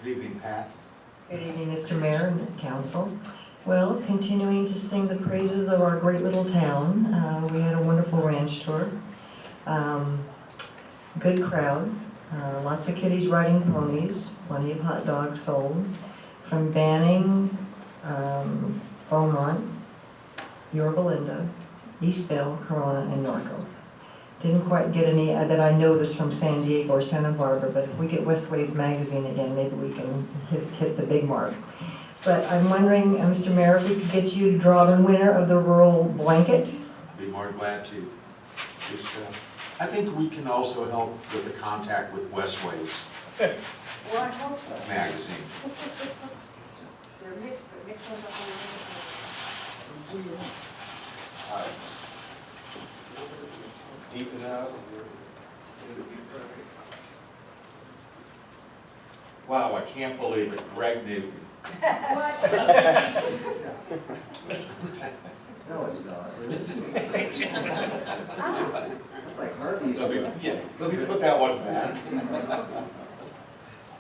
Good evening, Pat. Good evening, Mr. Mayor and Council. Well, continuing to sing the praises of our great little town. We had a wonderful ranch tour. Good crowd. Lots of kiddies riding ponies. Plenty of hot dogs sold. From Banning, Beaumont, Yorba Linda, Eastville, Corona, and Norco. Didn't quite get any that I noticed from San Diego or Santa Barbara, but if we get Westways Magazine again, maybe we can hit the big mark. But I'm wondering, Mr. Mayor, if we could get you to draw the winner of the rural blanket. I'd be more glad to. Just, I think we can also help with the contact with Westways Well, I hope so. Magazine. They're mixed, but mixed on the Deep enough. Wow, I can't believe it. Greg knew. No, it's not. It's like Harvey's. Let me put that one back.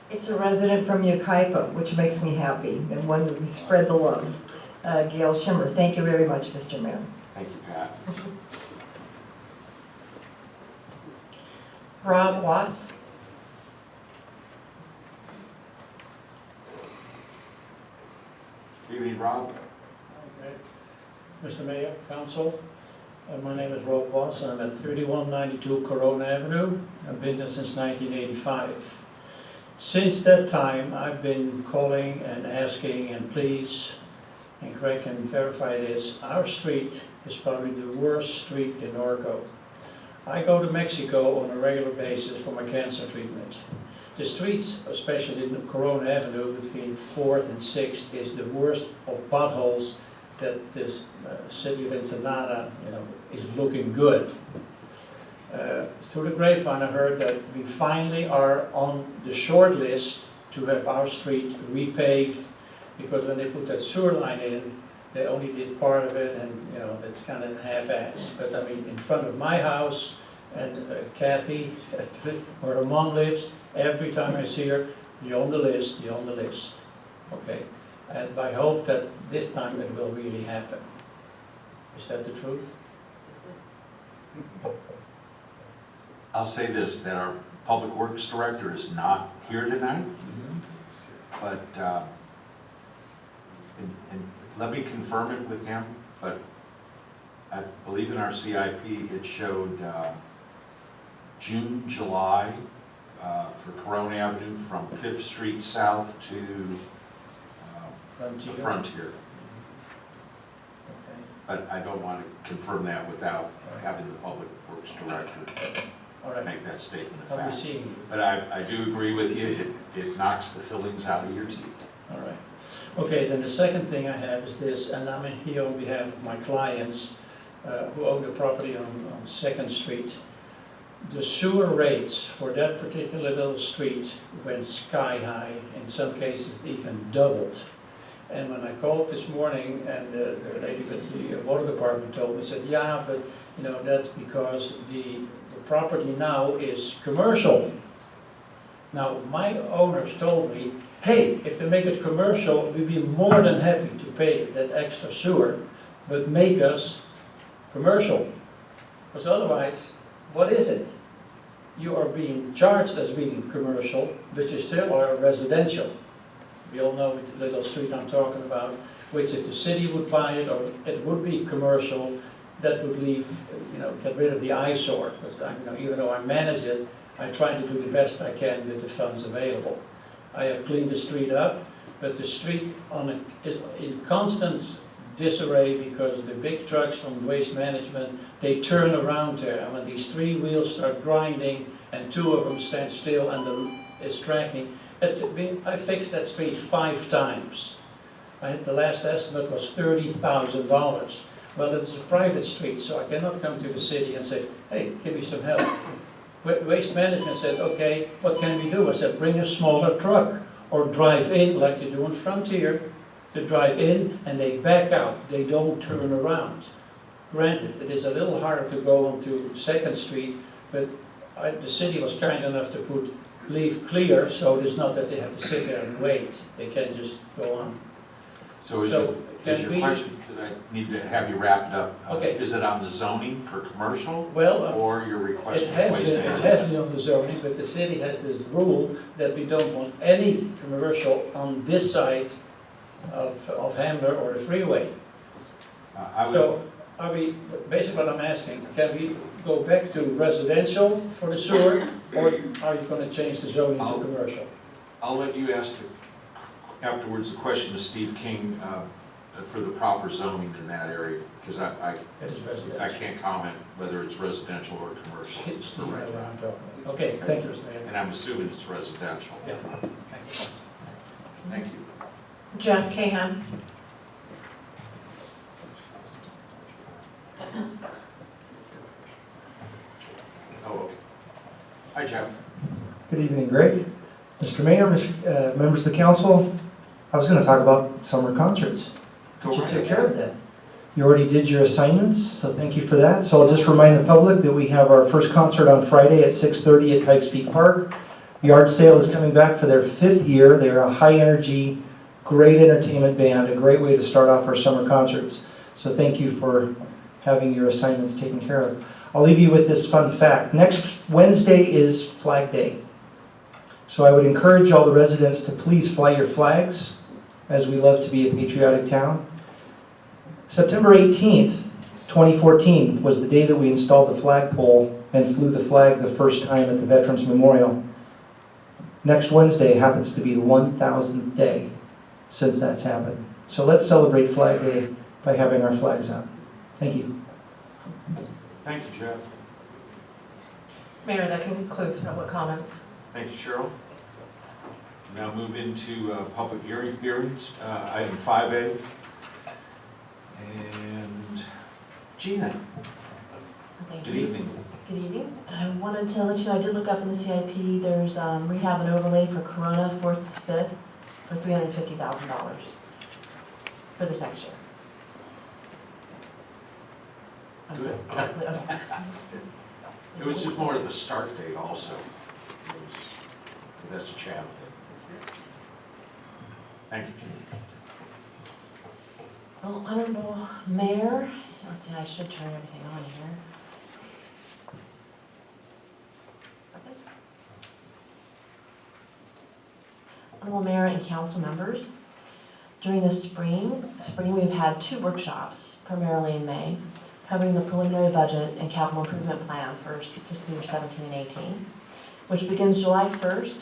It's a resident from Yucaipa, which makes me happy, and one who spread the love. Gail Shimmer, thank you very much, Mr. Mayor. Thank you, Pat. Rob Wass. Good evening, Rob. Mr. Mayor, Council, my name is Rob Voss. I'm at 3192 Corona Avenue. I've been there since 1985. Since that time, I've been calling and asking, and please, and Craig can verify this, our street is probably the worst street in Norco. I go to Mexico on a regular basis for my cancer treatment. The streets, especially in Corona Avenue between 4th and 6th, is the worst of potholes that this city of Ensenada, is looking good. Through the grapevine, I heard that we finally are on the short list to have our street repaved, because when they put that sewer line in, they only did part of it, and it's kind of half-assed. But I mean, in front of my house, and Kathy, where her mom lives, every time I see her, you're on the list, you're on the list. Okay, and I hope that this time it will really happen. Is that the truth? I'll say this, that our Public Works Director is not here tonight, but, and let me confirm it with him, but I believe in our CIP it showed June, July for Corona Avenue from 5th Street South to Frontier? the Frontier. Okay. But I don't want to confirm that without having the Public Works Director All right. make that statement of I'll be fact. seeing you. But I do agree with you, it knocks the fillings out of your teeth. All right. Okay, then the second thing I have is this, and I'm here on behalf of my clients who own the property on 2nd Street. The sewer rates for that particular little street went sky high, in some cases even doubled. And when I called this morning, and the lady with the water department told me, said, yeah, but that's because the property now is commercial. Now, my owners told me, hey, if they make it commercial, we'd be more than happy to pay that extra sewer, but make us commercial. Because otherwise, what is it? You are being charged as being commercial, but you still are residential. We all know the little street I'm talking about, which if the city would buy it, or it would be commercial, that would leave, get rid of the eyesore. Because even though I manage it, I try to do the best I can with the funds available. I have cleaned the street up, but the street is in constant disarray because the big trucks from waste management, they turn around there. And when these 3 wheels start grinding and 2 of them stand still and it's tracking, I fixed that street 5 times. The last estimate was $30,000. Well, it's a private street, so I cannot come to the city and say, hey, give me some help. Waste management says, okay, what can we do? I said, bring a smaller truck or drive in like you do on Frontier. They drive in and they back out. They don't turn around. Granted, it is a little harder to go onto 2nd Street, but the city was kind enough to put leave clear, so it is not that they have to sit there and wait. They can just go on. So is So, can your we- question, because I need to have you wrapped up. Okay. Is it on the zoning for commercial Well, or your request it for has waste been, it management? has been on the zoning, but the city has this rule that we don't want any commercial on this side of Hamburg or the freeway. I would, So, are we, basically what I'm asking, can we go back to residential for the sewer, or are you gonna change the zoning to commercial? I'll let you ask afterwards the question to Steve King for the proper zoning in that area, because I It is residential. can't comment whether it's residential or commercial. It's the Steve, right- I'm talking about. Okay, thank you, Mr. Mayor. And I'm assuming it's residential. Yeah, thank you. Thank you. Jeff Kahan. Oh, okay. Hi, Jeff. Good evening, Greg, Mr. Mayor, members of the council. I was going to talk about summer concerts. Go But you right took ahead. care of that. You already did your assignments, so thank you for that. So I'll just remind the public that we have our first concert on Friday at 6:30 at Pikes Peak Park. Yard Sale is coming back for their 5th year. They're a high-energy, great entertainment band, a great way to start off our summer concerts. So thank you for having your assignments taken care of. I'll leave you with this fun fact. Next Wednesday is Flag Day. So I would encourage all the residents to please fly your flags, as we love to be a patriotic town. September 18th, 2014 was the day that we installed the flagpole and flew the flag the first time at the Veterans Memorial. Next Wednesday happens to be the 1,000th day since that's happened. So let's celebrate Flag Day by having our flags out. Thank you. Thank you, Jeff. Mayor, that concludes public comments. Thank you, Cheryl. Now move into public hearings, item 5A. And Gina, Thank good you. evening. Good evening. I wanted to let you know, I did look up in the CIP, there's rehab and overlay for Corona 4th, 5th for $350,000 for this next year. Good. Okay. It was just more of the start date also. It was- That's a Chad thing. Thank you, Gina. Well, Honorable Mayor, let's see, I should turn everything on here. Honorable Mayor and council members, during the spring we've had 2 workshops, primarily in May, covering the preliminary budget and capital improvement plan for fiscal year 17 and 18, which begins July 1st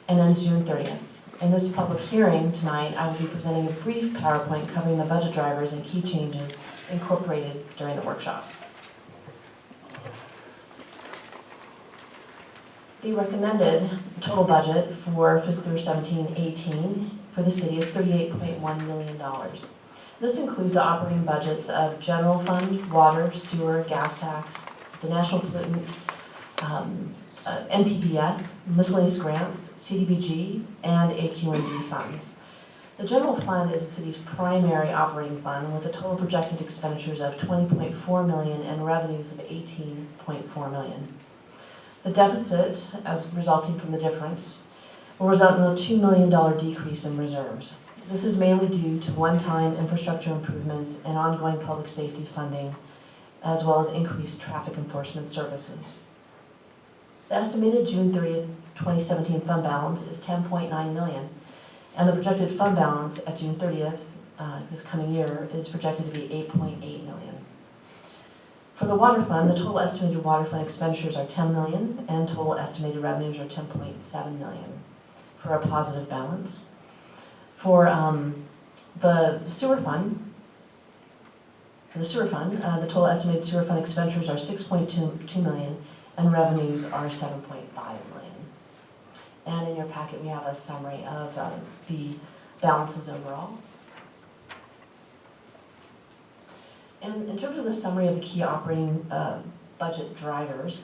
and ends June 30th. In this public hearing tonight, I will be presenting a brief PowerPoint covering the budget drivers and key changes incorporated during the workshops. The recommended total budget for fiscal year 17-18 for the city is $38.1 million. This includes the operating budgets of general fund, water, sewer, gas tax, the national pollutant, NPDS, miscellaneous grants, CDBG, and AQ&D funds. The general fund is the city's primary operating fund with a total projected expenditures of $20.4 million and revenues of $18.4 million. The deficit, as resulting from the difference, will result in a $2 million decrease in reserves. This is mainly due to one-time infrastructure improvements and ongoing public safety funding, as well as increased traffic enforcement services. The estimated June 30th, 2017 fund balance is $10.9 million, and the projected fund balance at June 30th this coming year is projected to be $8.8 million. For the water fund, the total estimated water fund expenditures are $10 million, and total estimated revenues are $10.7 million, for a positive balance. For the sewer fund, the total estimated sewer fund expenditures are $6.2 million, and revenues are $7.5 million. And in your packet, we have a summary of the balances overall. And in terms of the summary of the key operating budget drivers,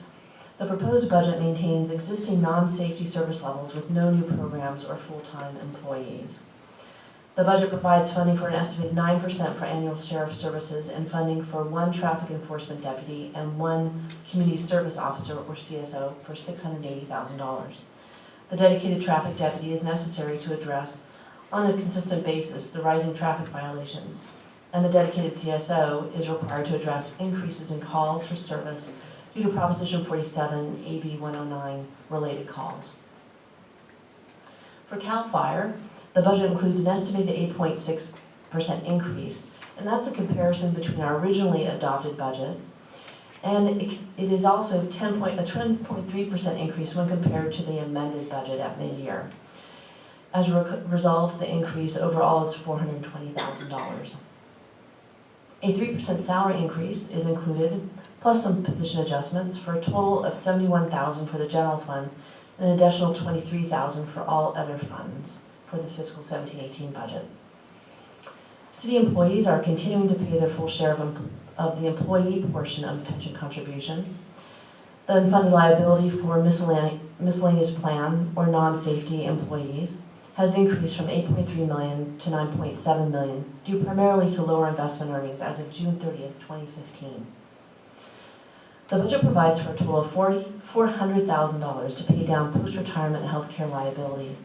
the proposed budget maintains existing non-safety service levels with no new programs or full-time employees. The budget provides funding for an estimated 9% for annual sheriff services and funding for 1 traffic enforcement deputy and 1 community service officer or CSO for $680,000. The dedicated traffic deputy is necessary to address on a consistent basis the rising traffic violations, and the dedicated CSO is required to address increases in calls for service due to Proposition 47 AB 109 related calls. For CAL FIRE, the budget includes an estimated 8.6% increase, and that's a comparison between our originally adopted budget, and it is also a 10.3% increase when compared to the amended budget at mid-year. As a result, the increase overall is $420,000. A 3% salary increase is included, plus some position adjustments, for a total of $71,000 for the general fund and an additional $23,000 for all other funds for the fiscal 17-18 budget. City employees are continuing to pay their full share of the employee portion of the pension contribution. The unfunded liability for miscellaneous plan or non-safety employees has increased from $8.3 million to $9.7 million, due primarily to lower investment earnings as of June 30th, 2015. The budget provides for a total of $400,000 to pay down post-retirement health care liability.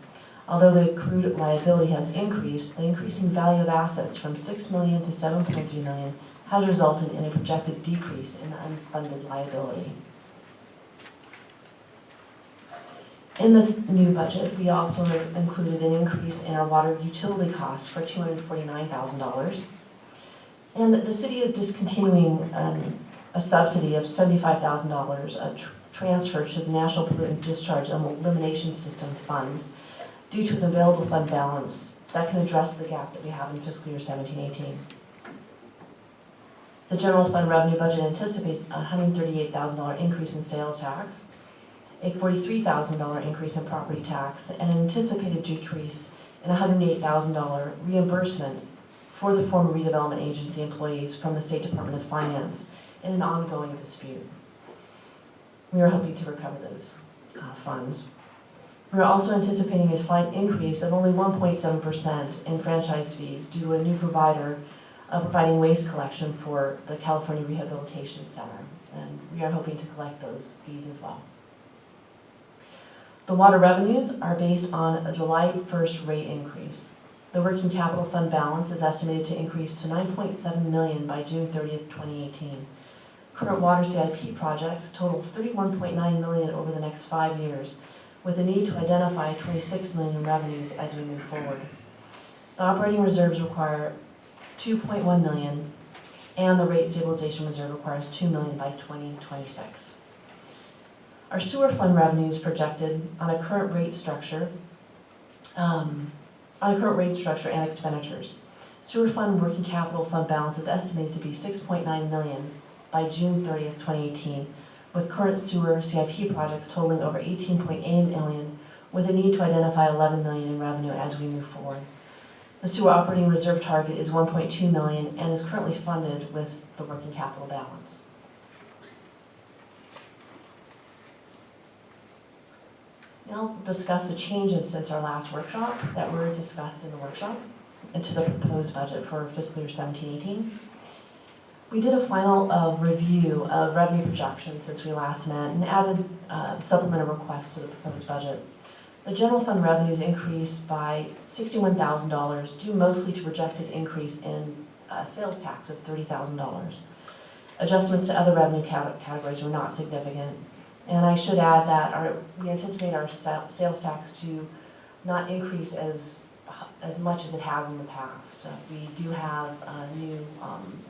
Although the accrued liability has increased, the increasing value of assets from $6 million to $7.3 million has resulted in a projected decrease in the unfunded liability. In this new budget, we also included an increase in our water utility costs for $249,000. And the city is discontinuing a subsidy of $75,000 transfer to the National Pollutant Discharge Elimination System Fund due to an available fund balance that can address the gap that we have in fiscal year 17-18. The general fund revenue budget anticipates a $138,000 increase in sales tax, a $43,000 increase in property tax, and an anticipated decrease in $108,000 reimbursement for the former redevelopment agency employees from the State Department of Finance in an ongoing dispute. We are hoping to recover those funds. We are also anticipating a slight increase of only 1.7% in franchise fees due to a new provider providing waste collection for the California Rehabilitation Center, and we are hoping to collect those fees as well. The water revenues are based on a July 1st rate increase. The working capital fund balance is estimated to increase to $9.7 million by June 30th, 2018. Current water CIP projects total $31.9 million over the next 5 years, with a need to identify $26 million in revenues as we move forward. The operating reserves require $2.1 million, and the rate stabilization reserve requires $2 million by 2026. Our sewer fund revenues projected on a current rate structure, and expenditures. Sewer fund working capital fund balance is estimated to be $6.9 million by June 30th, 2018, with current sewer CIP projects totaling over $18.8 million, with a need to identify $11 million in revenue as we move forward. The sewer operating reserve target is $1.2 million and is currently funded with the working capital balance. Now I'll discuss the changes since our last workshop that were discussed in the workshop and to the proposed budget for fiscal year 17-18. We did a final review of revenue projections since we last met and added supplemental requests to the proposed budget. The general fund revenues increased by $61,000 due mostly to projected increase in sales tax of $30,000. Adjustments to other revenue categories were not significant. And I should add that we anticipate our sales tax to not increase as much as it has in the past. We do have a new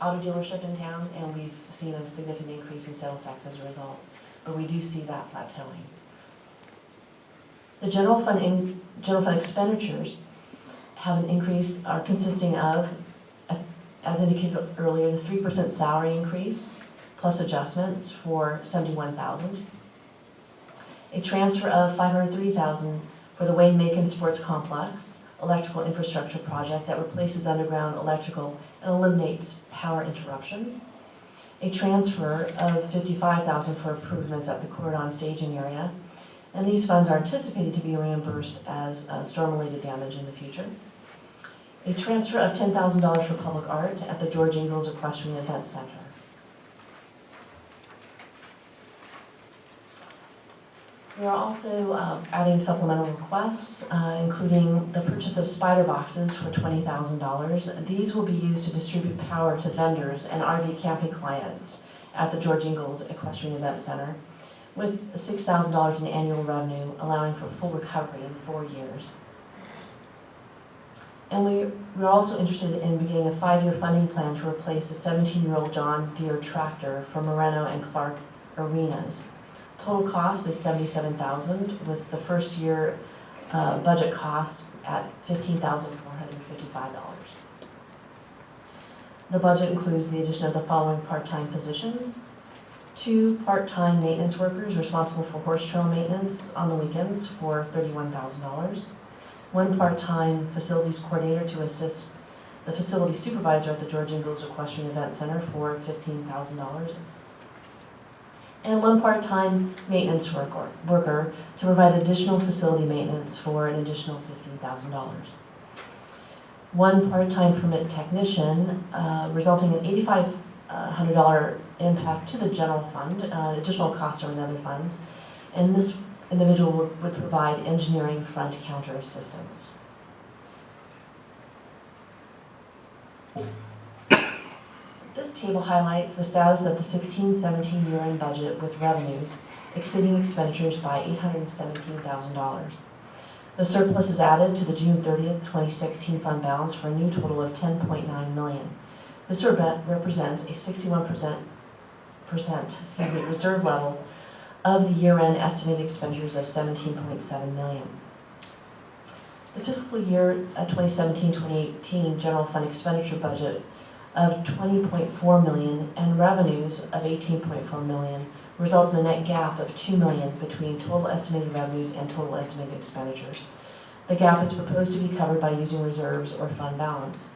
auto dealership in town, and we've seen a significant increase in sales tax as a result, but we do see that plateauing. The general fund expenditures have an increase, are consisting of, as indicated earlier, the 3% salary increase plus adjustments for $71,000. A transfer of $503,000 for the Wayne Macon Sports Complex electrical infrastructure project that replaces underground electrical and eliminates power interruptions. A transfer of $55,000 for improvements at the Cordon staging area, and these funds are anticipated to be reimbursed as storm-related damage in the future. A transfer of $10,000 for public art at the George Ingalls Equestrian Event Center. We are also adding supplemental requests, including the purchase of spider boxes for $20,000. These will be used to distribute power to vendors and RV camping clients at the George Ingalls Equestrian Event Center, with $6,000 in annual revenue, allowing for full recovery in 4 years. And we're also interested in beginning a 5-year funding plan to replace a 17-year-old John Deere tractor for Moreno and Clark Arenas. Total cost is $77,000, with the first year budget cost at $15,455. The budget includes the addition of the following part-time positions: 2 part-time maintenance workers responsible for horse trail maintenance on the weekends for $31,000, 1 part-time facilities coordinator to assist the facility supervisor at the George Ingalls Equestrian Event Center for $15,000, and 1 part-time maintenance worker to provide additional facility maintenance for an additional $15,000. 1 part-time permit technician, resulting in $8,500 impact to the general fund. Additional costs are in other funds, and this individual would provide engineering front counter assistance. This table highlights the status of the 16-17 year-end budget, with revenues exceeding expenditures by $817,000. The surplus is added to the June 30th, 2016 fund balance for a new total of $10.9 million. This represents a 61% reserve level of the year-end estimated expenditures of $17.7 million. The fiscal year 2017-2018 general fund expenditure budget of $20.4 million and revenues of $18.4 million results in a net gap of $2 million between total estimated revenues and total estimated expenditures. The gap is proposed to be covered by using reserves or fund balance.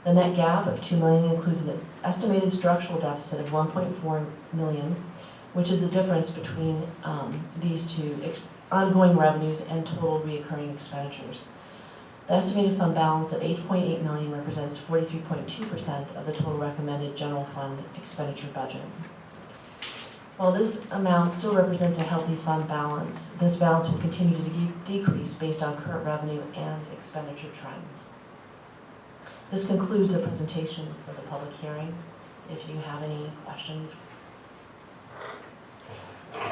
The net gap of $2 million includes an estimated structural deficit of $1.4 million, which is the difference between these two ongoing revenues and total recurring expenditures. The estimated fund balance of $8.8 million represents 43.2% of the total recommended general fund expenditure budget. While this amount still represents a healthy fund balance, this balance will continue to decrease based on current revenue and expenditure trends. This concludes the presentation for the public hearing. If you have any questions. I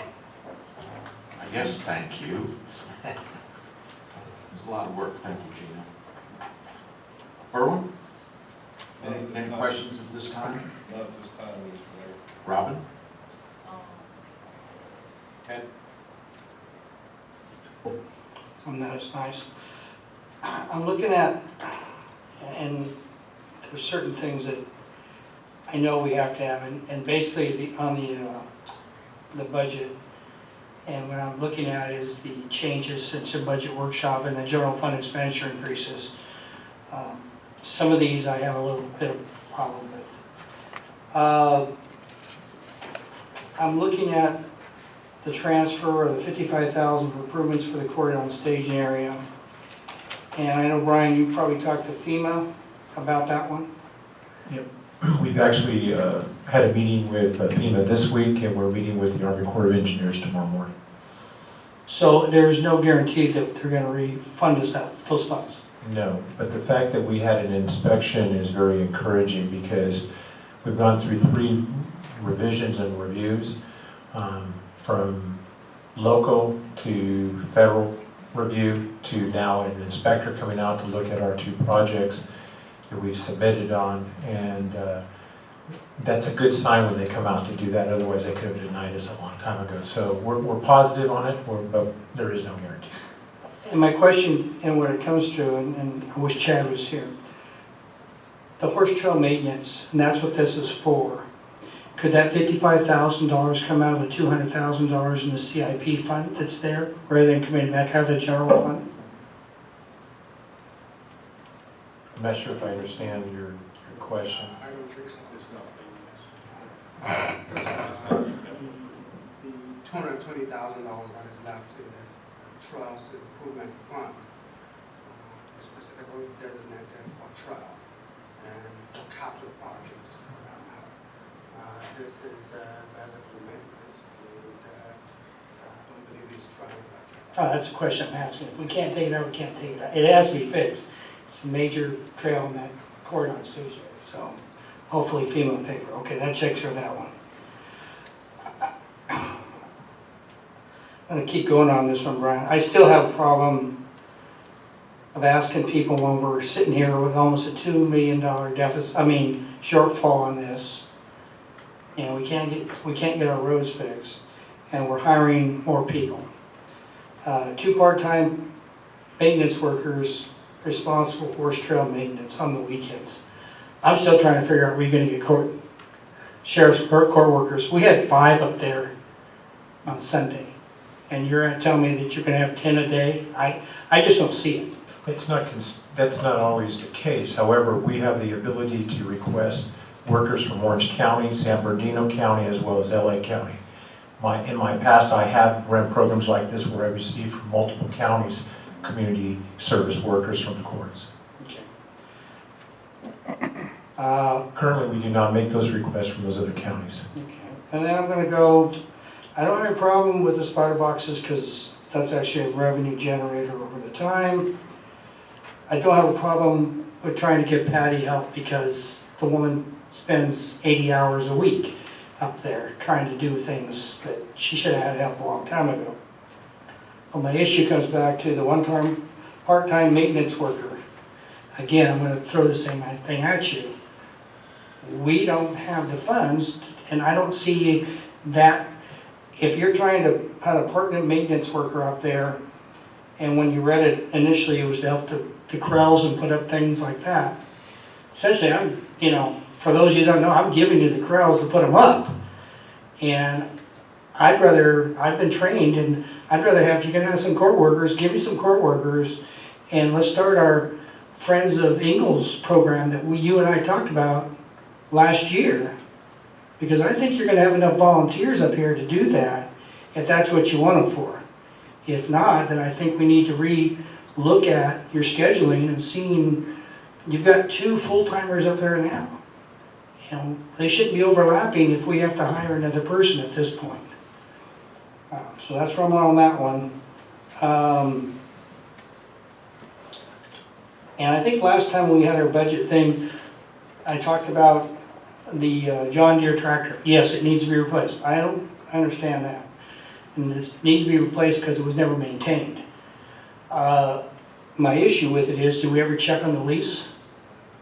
guess, thank you. There's a lot of work, thank you, Gina. Berwin? Any questions at this time? Not at this time, Mr. Mayor. Robin? Ted? I'm not as nice. I'm looking at, and there's certain things that I know we have to have, and basically on the budget, and what I'm looking at is the changes since the budget workshop and the general fund expenditure increases. Some of these I have a little bit of problem with. I'm looking at the transfer of the $55,000 for improvements for the courtyard staging area. And I know, Brian, you probably talked to FEMA about that one. Yep. We've actually had a meeting with FEMA this week, and we're meeting with the Army Corps of Engineers tomorrow morning. So there's no guarantee that they're going to refund us those funds? No, but the fact that we had an inspection is very encouraging, because we've gone through 3 revisions and reviews, from local to federal review to now an inspector coming out to look at our 2 projects that we've submitted on, and that's a good sign when they come out to do that. Otherwise, they could have denied us a long time ago. So we're positive on it, but there is no guarantee. And my question, and what it comes to, and I wish Chad was here, the horse trail maintenance, and that's what this is for. Could that $55,000 come out of the $200,000 in the CIP fund that's there, rather than coming back out of the general fund? I'm not sure if I understand your question. I don't think so. The $220,000 that is left in the trails improvement fund, specifically designated for trail and for capital projects for that matter. This is basically maintenance, and I don't believe this trailer. That's a question I'm asking. If we can't take it out, we can't take it out. It has to be fixed. It's a major trail in that corridor on Tuesday, so hopefully FEMA will pay for it. Okay, that takes care of that one. I'm gonna keep going on this one, Brian. I still have a problem of asking people when we're sitting here with almost a $2 million shortfall on this, and we can't get our roads fixed, and we're hiring more people. 2 part-time maintenance workers responsible for horse trail maintenance on the weekends. I'm still trying to figure out, are we gonna get sheriff's court workers? We had 5 up there on Sunday, and you're gonna tell me that you're gonna have 10 a day? I just don't see it. That's not always the case. However, we have the ability to request workers from Orange County, San Bernardino County, as well as LA County. In my past, I have run programs like this where I received from multiple counties community service workers from the courts. Okay. Currently, we do not make those requests from those other counties. Okay. And then I'm gonna go, I don't have a problem with the spider boxes because that's actually a revenue generator over the time. I don't have a problem with trying to get Patty help because the woman spends 80 hours a week up there trying to do things that she should have had help a long time ago. But my issue comes back to the one-time, part-time maintenance worker. Again, I'm gonna throw the same thing at you. We don't have the funds, and I don't see that if you're trying to put a permanent maintenance worker up there, and when you read it initially, it was to help the corrals and put up things like that. Essentially, for those of you who don't know, I'm giving you the corrals to put them up. And I've been trained, and I'd rather have, you're gonna have some court workers, give me some court workers, and let's start our Friends of Ingalls program that you and I talked about last year. Because I think you're gonna have enough volunteers up here to do that, if that's what you want them for. If not, then I think we need to re-look at your scheduling and seeing, you've got 2 full-timers up there now. And they shouldn't be overlapping if we have to hire another person at this point. So that's where I'm on that one. And I think last time we had our budget thing, I talked about the John Deere tractor. Yes, it needs to be replaced. I understand that. And it needs to be replaced because it was never maintained. My issue with it is, do we ever check on the lease?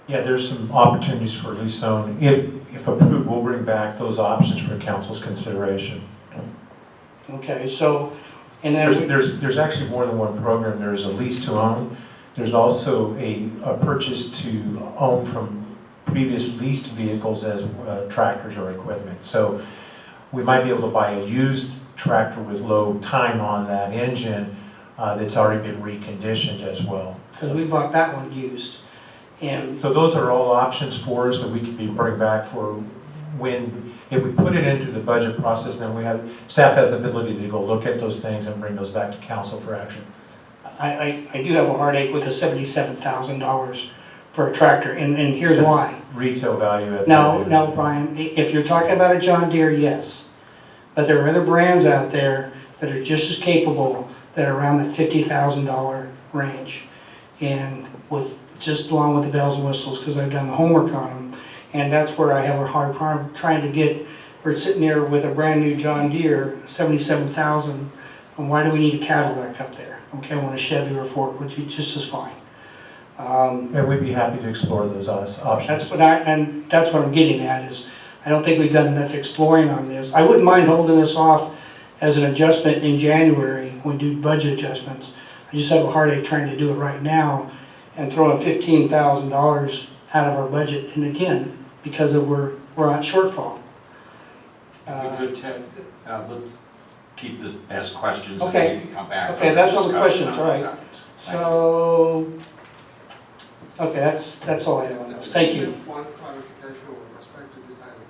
Yeah, there's some opportunities for lease own. If approved, we'll bring back those options for council's consideration. Okay, so, and then there's actually more than one program. There's a lease to own. There's also a purchase to own from previous leased vehicles as tractors or equipment. So we might be able to buy a used tractor with low time on that engine that's already been reconditioned as well. because we bought that one used. And So those are all options for us that we could bring back for if we put it into the budget process, then staff has the ability to go look at those things and bring those back to council for action. I do have a heartache with the $77,000 for a tractor, and here's That's why. Retail value. No, Brian, if you're talking about a John Deere, yes. But there are other brands out there that are just as capable that are around that $50,000 range. And just along with the bells and whistles, because I've done the homework on them. And that's where I have a hard time trying to get, we're sitting there with a brand new John Deere, $77,000, and why do we need a Cadillac up there? Okay, I want a Chevy or a Ford, which is just as fine. And we'd be happy to explore those options. That's what I'm getting at is, I don't think we've done enough exploring on this. I wouldn't mind holding this off as an adjustment in January when we do budget adjustments. I just have a heartache trying to do it right now and throwing $15,000 out of our budget, and again, because we're on shortfall. If we could, Ted, let's keep the as questions and Okay. then you can come back. Okay, with that's all the discussion questions, on right. these items. Thank you. So, okay, that's all I have on this. Thank you. One clarification with respect to this item.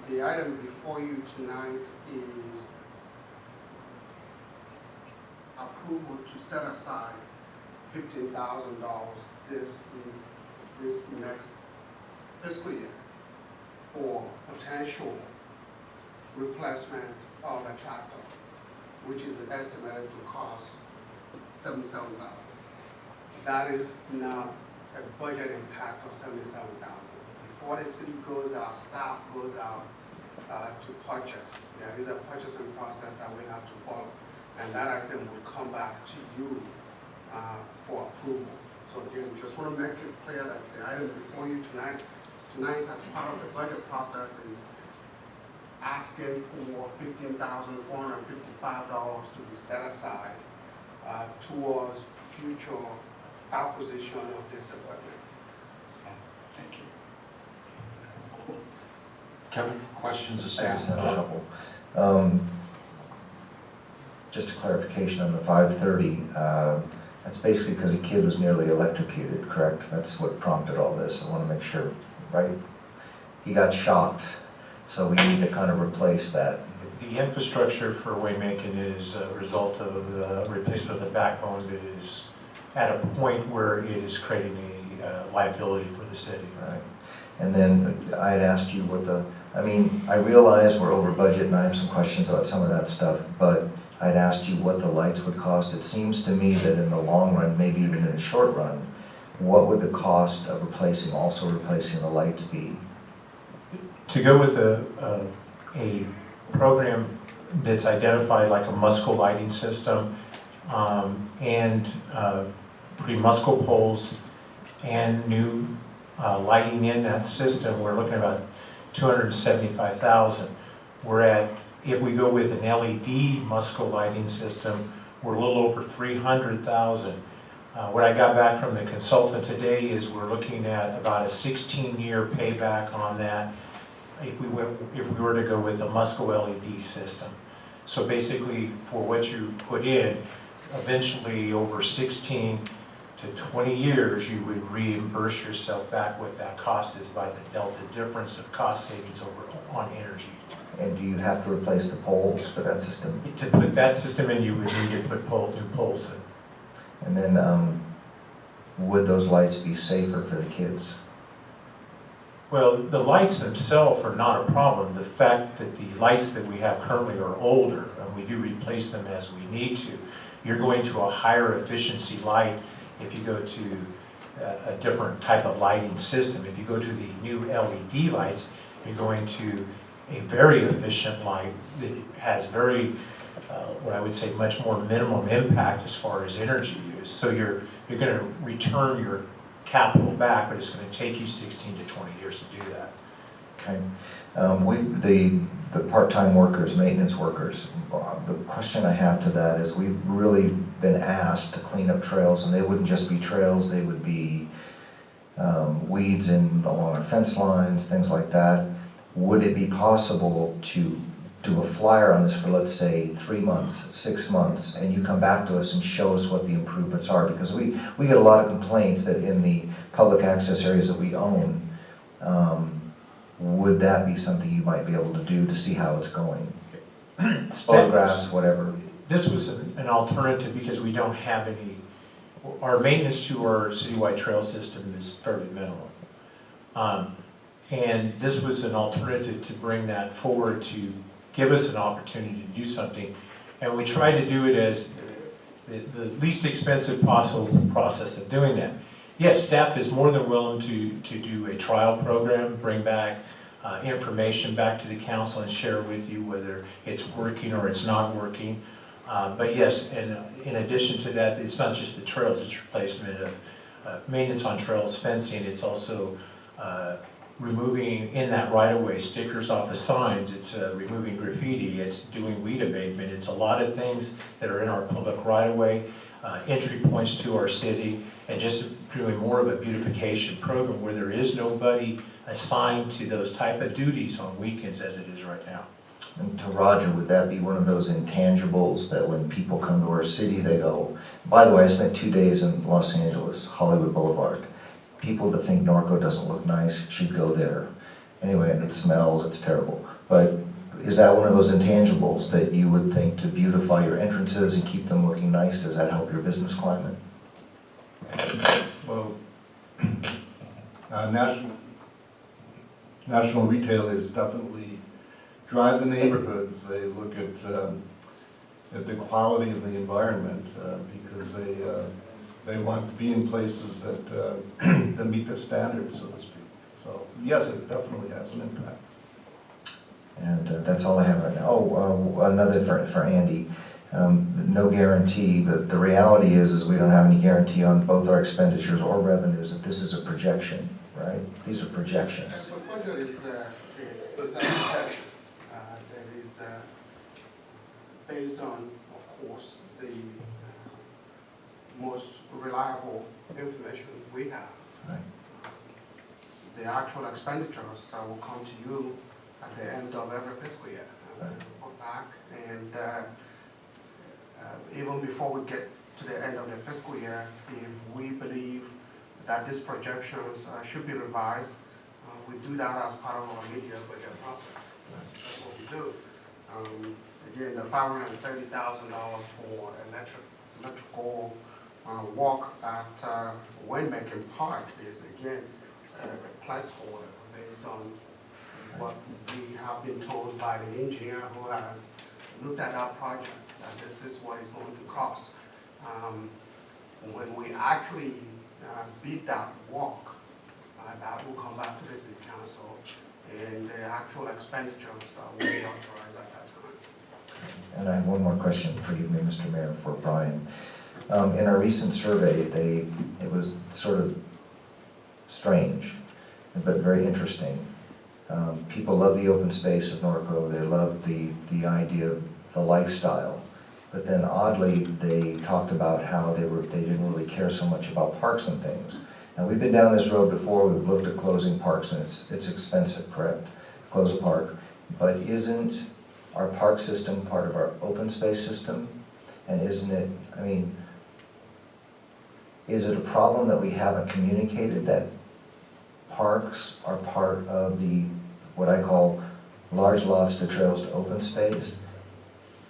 The item before you tonight is approval to set aside $15,000 this next fiscal year for potential replacement of a tractor. which is estimated to cost $77,000. That is not a budget impact of $77,000. Before the city goes out, staff goes out to purchase, there is a purchasing process that we have to follow. And that item will come back to you for approval. So again, just want to make it clear that the item before you tonight as part of the budget process is asking for $15,455 to be set aside towards future acquisition of this equipment. Thank you. Kevin, questions of I just staff? have a couple. Just a clarification on the 530, that's basically because a kid was nearly electrocuted, correct? That's what prompted all this, I want to make sure, right? He got shocked, so we need to kind of replace that. The infrastructure for Waymakin is a result of the replacement of the backbone that is at a point where it is creating a liability for the city. Right. And then I had asked you what I realize we're over budget and I have some questions about some of that stuff, but I'd asked you what the lights would cost. It seems to me that in the long run, maybe even in the short run, what would the cost of also replacing the lights be? To go with a program that's identified like a Musco lighting system and pre-Musco poles and new lighting in that system, we're looking at about $275,000. We're at, if we go with an LED Musco lighting system, we're a little over $300,000. What I got back from the consultant today is we're looking at about a 16-year payback on that if we were to go with a Musco LED system. So basically, for what you put in, eventually over 16 to 20 years, you would reimburse yourself back what that cost is by the delta difference of cost savings on energy. And do you have to replace the poles for that system? To put that system in, you would need to put new poles in. And then would those lights be safer for the kids? Well, the lights themselves are not a problem. The fact that the lights that we have currently are older, and we do replace them as we need to, you're going to a higher efficiency light if you go to a different type of lighting system. If you go to the new LED lights, you're going to a very efficient light that has very, what I would say, much more minimum impact as far as energy use. So you're going to return your capital back, but it's going to take you 16 to 20 years to do that. Okay. The part-time workers, maintenance workers, the question I have to that is we've really been asked to clean up trails, and they wouldn't just be trails, they would be weeds along our fence lines, things like that. Would it be possible to do a flyer on this for, let's say, 3 months, 6 months, and you come back to us and show us what the improvements are? Because we get a lot of complaints that in the public access areas that we own, would that be something you might be able to do to see how it's going? Photographs, whatever. This was an alternative because we don't have any, our maintenance to our citywide trail system is fairly minimal. And this was an alternative to bring that forward to give us an opportunity to do something. And we try to do it as the least expensive possible process of doing that. Yes, staff is more than willing to do a trial program, bring back information back to the council and share with you whether it's working or it's not working. But yes, and in addition to that, it's not just the trails, it's replacement of maintenance on trails, fencing, it's also removing in that right-of-way stickers off of signs, it's removing graffiti, it's doing weed abatement, it's a lot of things that are in our public right-of-way, entry points to our city, and just doing more of a beautification program where there is nobody assigned to those type of duties on weekends as it is right now. And to Roger, would that be one of those intangibles that when people come to our city, they go, by the way, I spent 2 days in Los Angeles, Hollywood Boulevard. People that think Norco doesn't look nice should go there. Anyway, and it smells, it's terrible. But is that one of those intangibles that you would think to beautify your entrances and keep them looking nice? Does that help your business climate? Well, national retailers definitely drive the neighborhoods. They look at at the quality of the environment, because they want to be in places that, that meet their standards, so to speak. So, yes, it definitely has an impact. And that's all I have right now. Oh, another for Andy. No guarantee, but the reality is we don't have any guarantee on both our expenditures or revenues, that this is a projection, right? These are projections. The budget is a projection. That is based on, of course, the most reliable information we have. Right. The actual expenditures will come to you at the end of every fiscal year. Right. Look back, and even before we get to the end of the fiscal year, if we believe that these projections should be revised, we do that as part of our mid-year budget process. That's what we do. Again, the $530,000 for electrical work at Windmaking Park is again a placeholder based on what we have been told by the engineer who has looked at our project, that this is what it's going to cost. When we actually bid that work, that will come back to the city council, and the actual expenditures will be authorized at that time. And I have one more question, forgive me, Mr. Mayor, for Brian. In our recent survey, it was sort of strange, but very interesting. People love the open space of Norco, they love the idea of the lifestyle. But then oddly, they talked about how they didn't really care so much about parks and things. Now, we've been down this road before, we've looked at closing parks, and it's expensive, correct? Close a park. But isn't our park system part of our open space system? And isn't it, I mean, is it a problem that we haven't communicated that parks are part of the, what I call large lots to trails to open space?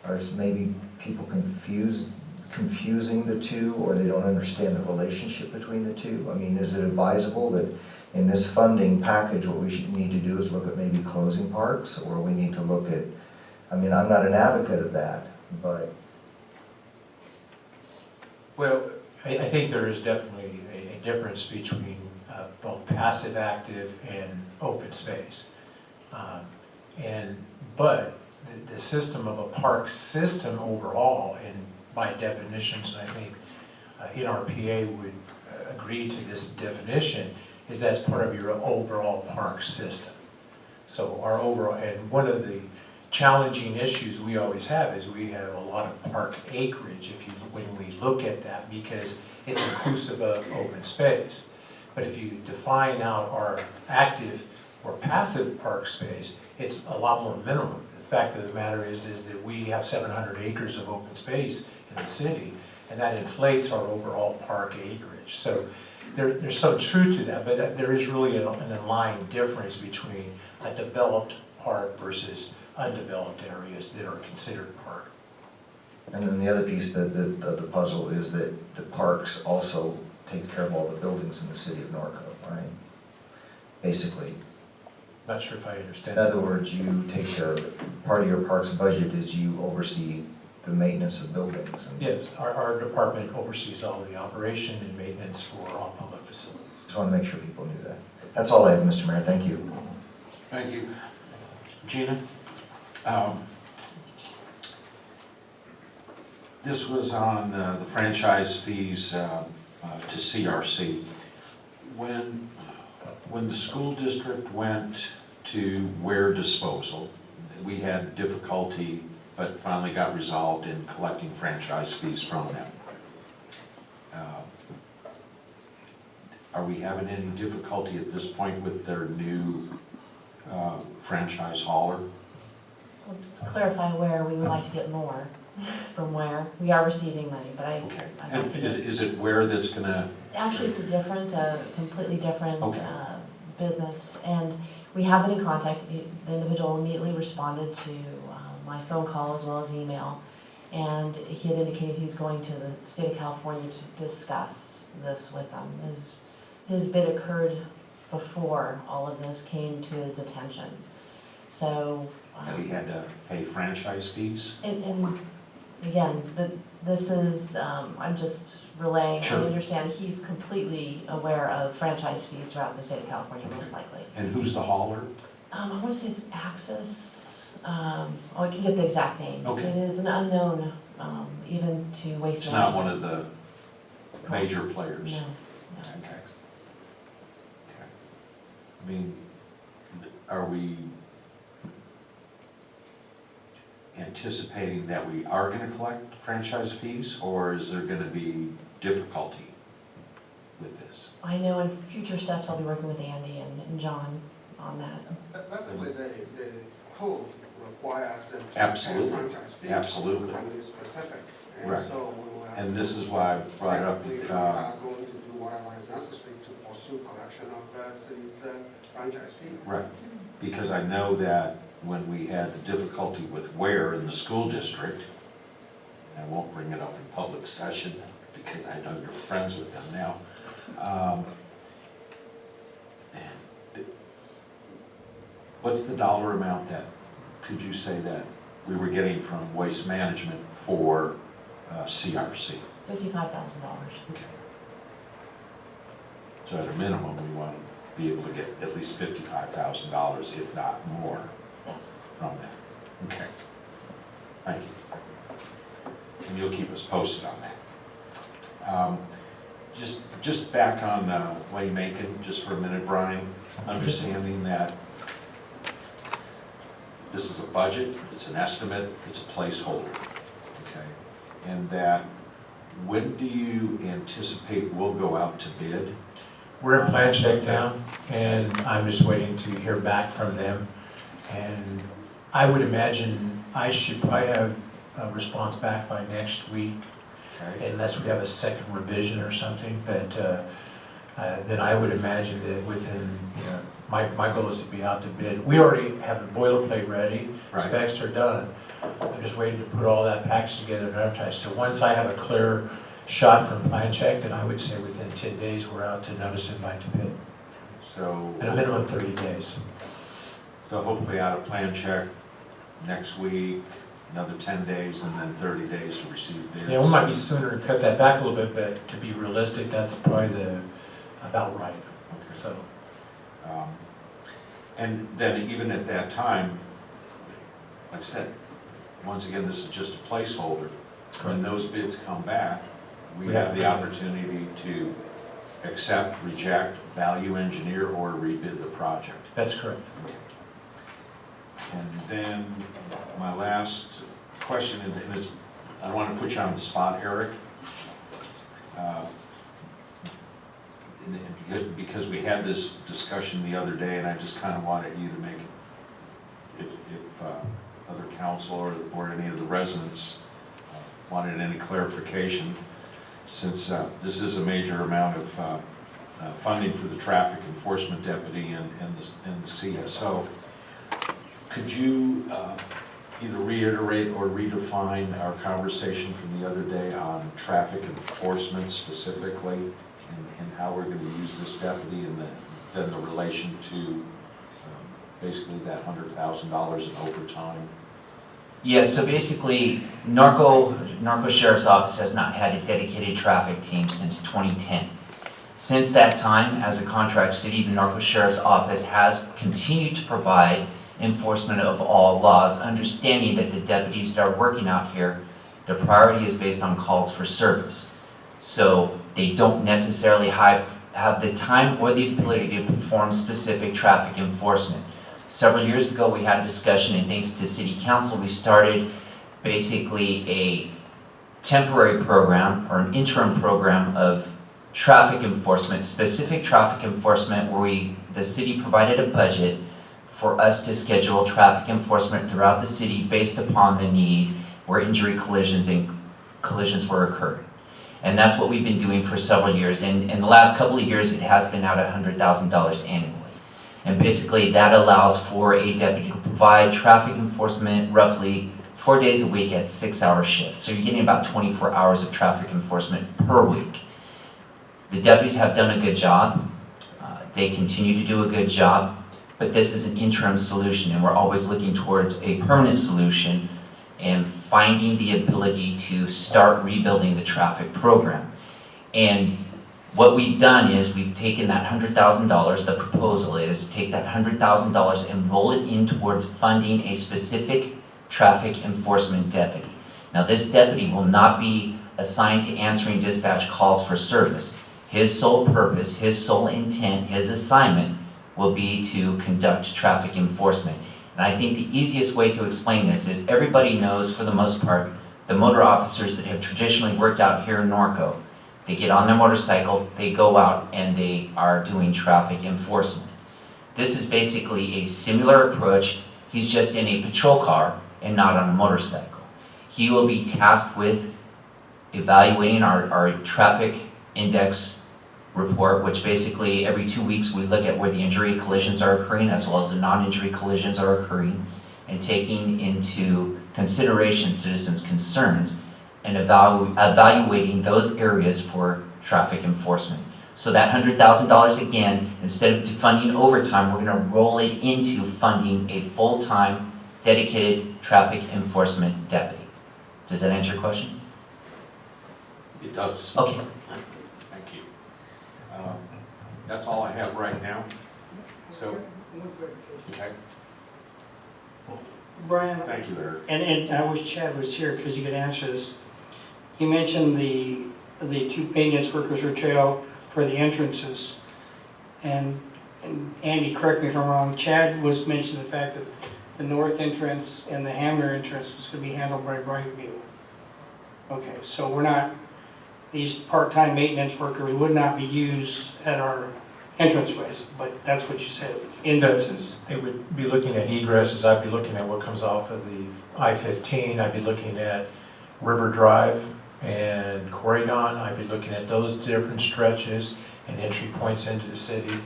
Or is maybe people confusing the two, or they don't understand the relationship between the two? I mean, is it advisable that in this funding package, what we should need to do is look at maybe closing parks, or we need to look at, I mean, I'm not an advocate of that, but. Well, I think there is definitely a difference between both passive, active, and open space. But the system of a park system overall, and by definitions, and I think NRPA would agree to this definition, is that's part of your overall park system. So our overall, and one of the challenging issues we always have is we have a lot of park acreage when we look at that, because it's inclusive of open space. But if you define out our active or passive park space, it's a lot more minimum. The fact of the matter is that we have 700 acres of open space in the city, and that inflates our overall park acreage. So there's some truth to that, but there is really an underlying difference between a developed park versus undeveloped areas that are considered park. And then the other piece of the puzzle is that the parks also take care of all the buildings in the city of Norco, right? Basically. Not sure if I understand. In other words, you take care of, part of your parks budget is you oversee the maintenance of buildings. Yes, our department oversees all the operation and maintenance for all public facilities. Just want to make sure people knew that. That's all I have, Mr. Mayor. Thank you. Thank you. Gina? This was on the franchise fees to CRC. When the school district went to ware disposal, we had difficulty, but finally got resolved in collecting franchise fees from them. Are we having any difficulty at this point with their new franchise hauler? Well, to clarify where, we would like to get more from where. We are receiving money, but Okay. I don't And think is it where that's gonna? Actually, it's a different, completely different Okay. business, and we have been in contact. The individual immediately responded to my phone call as well as email, and he had indicated he's going to the state of California to discuss this with them. His bid occurred before all of this came to his attention. So. Have he had to pay franchise fees? And again, this is, I'm just relaying, I Sure. understand he's completely aware of franchise fees throughout the state of California, most likely. And who's the hauler? I want to say it's Axis, I can get the exact name. Okay. It is an unknown, even to Waste It's not Management. one of the major players? No, no. Okay. Okay. I mean, are we anticipating that we are gonna collect franchise fees, or is there gonna be difficulty with this? I know in future steps, I'll be working with Andy and John on that. Basically, the code requires them to pay Absolutely. franchise fee. Absolutely. And it's specific. And Right. so we will have. And this is why I brought it up, We are going to do whatever is necessary to pursue collection of the city's franchise fee. right, because I know that when we had the difficulty with Ware in the school district, and I won't bring it up in public session because I know you're friends with them now. What's the dollar amount that, could you say that we were getting from Waste Management for CRC? $55,000. Okay. So at a minimum, we want to be able to get at least $55,000, if not more, Yes. from that. Okay. Thank you. And you'll keep us posted on that. Just back on Wayne Macon, just for a minute, Brian, understanding that this is a budget, it's an estimate, it's a placeholder, okay? And that, when do you anticipate we'll go out to bid? We're in plan check now, and I'm just waiting to hear back from them. And I would imagine I should probably have a response back by next week, Okay. unless we have a second revision or something. But then I would imagine that within, my goal is to be out to bid. We already have the boilerplate ready, Right. specs are done. I'm just waiting to put all that package together and advertise. So once I have a clear shot from plan check, then I would say within 10 days, we're out to notice invite to bid. So, At a minimum of 30 days. so hopefully out of plan check next week, another 10 days, and then 30 days to receive bids. Yeah, we might be sooner and cut that back a little bit, but to be realistic, that's probably about right. Okay. So, And then even at that time, like I said, once again, this is just a placeholder. When those bids come back, we have the opportunity to accept, reject, value engineer, or rebid the project. that's correct. And then my last question, and it's, I don't want to put you on the spot, Eric. Because we had this discussion the other day, and I just kind of wanted you to make, if other council or any of the residents wanted any clarification, since this is a major amount of funding for the traffic enforcement deputy and the CSO. Could you either reiterate or redefine our conversation from the other day on traffic enforcement specifically, and how we're going to use this deputy, and then the relation to basically that $100,000 in overtime? Yes, so basically, Norco Sheriff's Office has not had a dedicated traffic team since 2010. Since that time, as a contract city, the Norco Sheriff's Office has continued to provide enforcement of all laws, understanding that the deputies that are working out here, the priority is based on calls for service. So they don't necessarily have the time or the ability to perform specific traffic enforcement. Several years ago, we had a discussion, and thanks to City Council, we started basically a temporary program or an interim program of traffic enforcement, specific traffic enforcement, where the city provided a budget for us to schedule traffic enforcement throughout the city based upon the need where collisions were occurring. And that's what we've been doing for several years. And in the last couple of years, it has been out $100,000 annually. And basically, that allows for a deputy to provide traffic enforcement roughly 4 days a week at 6-hour shifts. So you're getting about 24 hours of traffic enforcement per week. The deputies have done a good job. They continue to do a good job. But this is an interim solution, and we're always looking towards a permanent solution and finding the ability to start rebuilding the traffic program. And what we've done is we've taken that $100,000, the proposal is take that $100,000 and roll it in towards funding a specific traffic enforcement deputy. Now this deputy will not be assigned to answering dispatch calls for service. His sole purpose, his sole intent, his assignment will be to conduct traffic enforcement. And I think the easiest way to explain this is everybody knows, for the most part, the motor officers that have traditionally worked out here in Norco. They get on their motorcycle, they go out, and they are doing traffic enforcement. This is basically a similar approach. He's just in a patrol car and not on a motorcycle. He will be tasked with evaluating our traffic index report, which basically every 2 weeks we look at where the injury collisions are occurring as well as the non-injury collisions are occurring, and taking into consideration citizens' concerns and evaluating those areas for traffic enforcement. So that $100,000 again, instead of funding overtime, we're going to roll it into funding a full-time dedicated traffic enforcement deputy. Does that answer your question? It does. Okay. Thank you. That's all I have right now. So, okay, Brian, thank you, Eric. and I wish Chad was here because he could answer this. You mentioned the two maintenance workers or trail for the entrances. And Andy, correct me if I'm wrong, Chad was mentioning the fact that the north entrance and the Hamner entrance was going to be handled by Brightview. Okay, so we're not, these part-time maintenance workers would not be used at our entranceways, but that's what you said, entrances. They would be looking at egresses. I'd be looking at what comes off of the I-15. I'd be looking at River Drive and Corrigan. I'd be looking at those different stretches and entry points into the city.